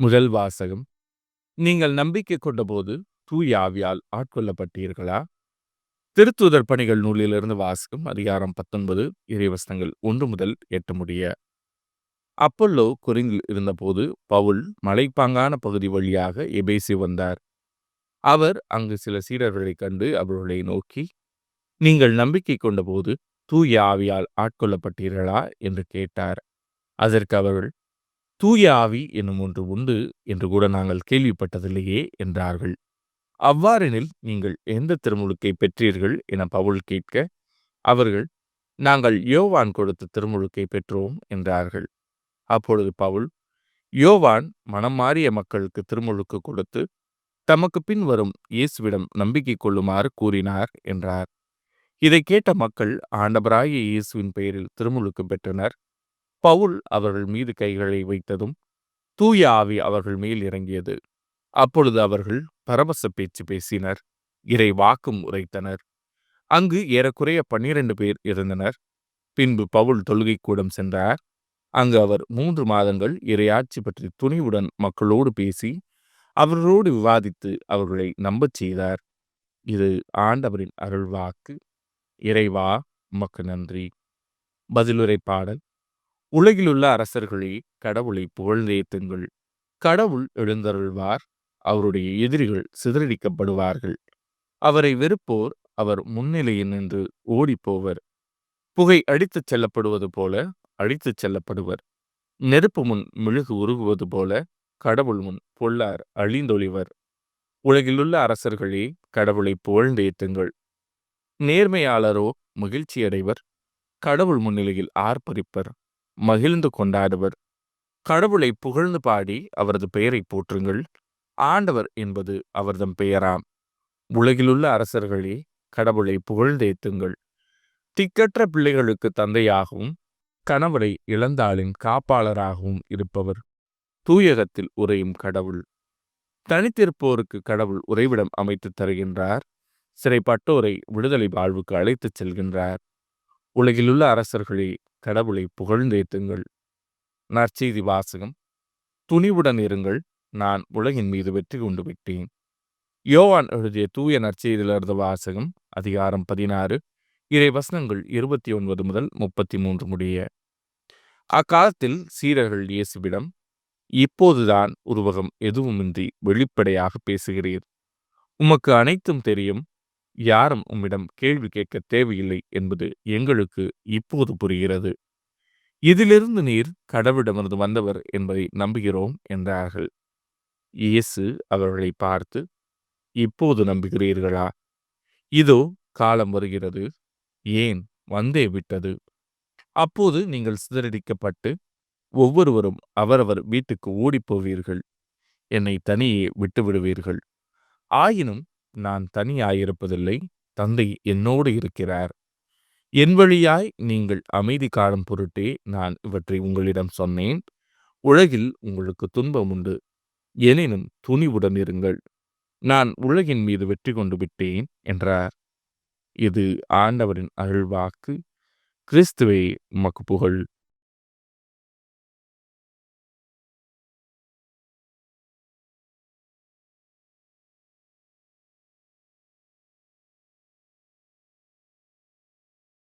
முதல் வாசகம். நீங்கள் நம்பிக்கை கொண்டபோது தூய ஆவியால் ஆட்கொள்ளப்பட்டீர்களா? திருத்தூதர் பணிகள் நூலிலிருந்து வாசகம். அதிகாரம் 19 இறைவசனங்கள் 1 முதல் 8 முடிய. அப்பல்லோ கொரிந்தில் இருந்தபோது பவுல் மலைப்பாங்கான பகுதி வழியாக எபேசு வந்தார். அவர் அங்கு சில சீடர்களைக் கண்டு அவர்களை நோக்கி, நீங்கள் நம்பிக்கை கொண்டபோது தூய ஆவியால் ஆட்கொள்ளப்பட்டீர்களா என்று கேட்டார். அதற்கு அவர்கள், தூய ஆவி என்னும் ஒன்று உண்டு என்று கூட நாங்கள் கேள்விப்பட்டதில்லையே என்றார்கள். அவ்வாறெனில் நீங்கள் எந்த திருமுழுக்கை பெற்றீர்கள் என பவுல் கேட்க, அவர்கள், நாங்கள் யோவான் கொடுத்த திருமுழுக்கை பெற்றோம் என்றார்கள். அப்பொழுது பவுல், யோவான் மனம் மாறிய மக்களுக்கு திருமுழுக்கு கொடுத்து தமக்கு பின் வரும் இயேசுவிடம் நம்பிக்கை கொள்ளுமாறு கூறினார் என்றார். இதை கேட்ட மக்கள் ஆண்டவராகிய இயேசுவின் பெயரில் திருமுழுக்கு பெற்றனர். பவுல் அவர்கள் மீது கைகளை வைத்ததும் தூய ஆவி அவர்கள் மேல் இறங்கியது. அப்பொழுது அவர்கள் பரவச பேச்சு பேசினர், இறை வாக்கும் உரைத்தனர். அங்கு ஏறக்குறைய 12 பேர் இருந்தனர். பின்பு பவுல் தொழுகை கூடம் சென்றார். அங்கு அவர் 3 மாதங்கள் இறையாட்சி பற்றி துணிவுடன் மக்களோடு பேசி அவர்களோடு விவாதித்து அவர்களை நம்பச் செய்தார். இது ஆண்டவரின் அருள்வாக்கு. இறைவா உமக்கு நன்றி. பதிலுரை பாடல். உலகிலுள்ள அரசர்களே, கடவுளை புகழ்ந்தேத்துங்கள். கடவுள் எழுந்தருள்வார், அவருடைய எதிரிகள் சிதறடிக்கப்படுவார்கள். அவரை வெறுப்போர் அவர் முன்னிலையில் நின்று ஓடிப்போவர். புகை அடித்துச் செல்லப்படுவது போல அடித்துச் செல்லப்படுவர். நெருப்பு முன் மெழுகு உருகுவது போல கடவுள் முன் பொல்லார் அழிந்தொழிவர். உலகிலுள்ள அரசர்களே, கடவுளை புகழ்ந்தேத்துங்கள். நேர்மையாளரோ மகிழ்ச்சியடைவர், கடவுள் முன்னிலையில் ஆர்ப்பரிப்பர், மகிழ்ந்து கொண்டாடுவர். கடவுளை புகழ்ந்து பாடி அவரது பெயரை போற்றுங்கள். ஆண்டவர் என்பது அவர்தம் பெயராம். உலகிலுள்ள அரசர்களே, கடவுளை புகழ்ந்தேத்துங்கள். திக்கற்ற பிள்ளைகளுக்கு தந்தையாகவும் கணவரை இழந்தாளின் காப்பாளராகவும் இருப்பவர் தூயகத்தில் உறையும் கடவுள். தனித்திருப்போருக்கு கடவுள் உறைவிடம் அமைத்து தருகின்றார். சிறைப்பட்டோரை விடுதலை வாழ்வுக்கு அழைத்துச் செல்கின்றார். உலகிலுள்ள அரசர்களே, கடவுளை புகழ்ந்தேத்துங்கள். நற்செய்தி வாசகம். துணிவுடன் இருங்கள், நான் உலகின் மீது வெற்றி கொண்டு விட்டேன். யோவான் எழுதிய தூய நற்செய்தியிலிருந்து வாசகம். அதிகாரம் 16 இறைவசனங்கள் 29 முதல் 33 முடிய. அக்காலத்தில் சீடர்கள் இயேசுவிடம், இப்போதுதான் உருவகம் எதுவுமின்றி வெளிப்படையாக பேசுகிறீர். உமக்கு அனைத்தும் தெரியும், யாரும் உம்மிடம் கேள்வி கேட்க தேவையில்லை என்பது எங்களுக்கு இப்போது புரிகிறது. இதிலிருந்து நீர் கடவுளிடமிருந்து வந்தவர் என்பதை நம்புகிறோம் என்றார்கள். இயேசு அவர்களை பார்த்து, இப்போது நம்புகிறீர்களா? இதோ காலம் வருகிறது, ஏன் வந்தே விட்டது. அப்போது நீங்கள் சிதறடிக்கப்பட்டு ஒவ்வொருவரும் அவரவர் வீட்டுக்கு ஓடிப்போவீர்கள். என்னை தனியே விட்டுவிடுவீர்கள். ஆயினும் நான் தனியாயிருப்பதில்லை, தந்தை என்னோடு இருக்கிறார். என் வழியாய் நீங்கள் அமைதி காணும் பொருட்டே நான் இவற்றை உங்களிடம் சொன்னேன். உலகில் உங்களுக்கு துன்பம் உண்டு, எனினும் துணிவுடன் இருங்கள், நான் உலகின் மீது வெற்றி கொண்டு விட்டேன் என்றார். இது ஆண்டவரின் அருள்வாக்கு. கிறிஸ்துவே உமக்கு புகழ்.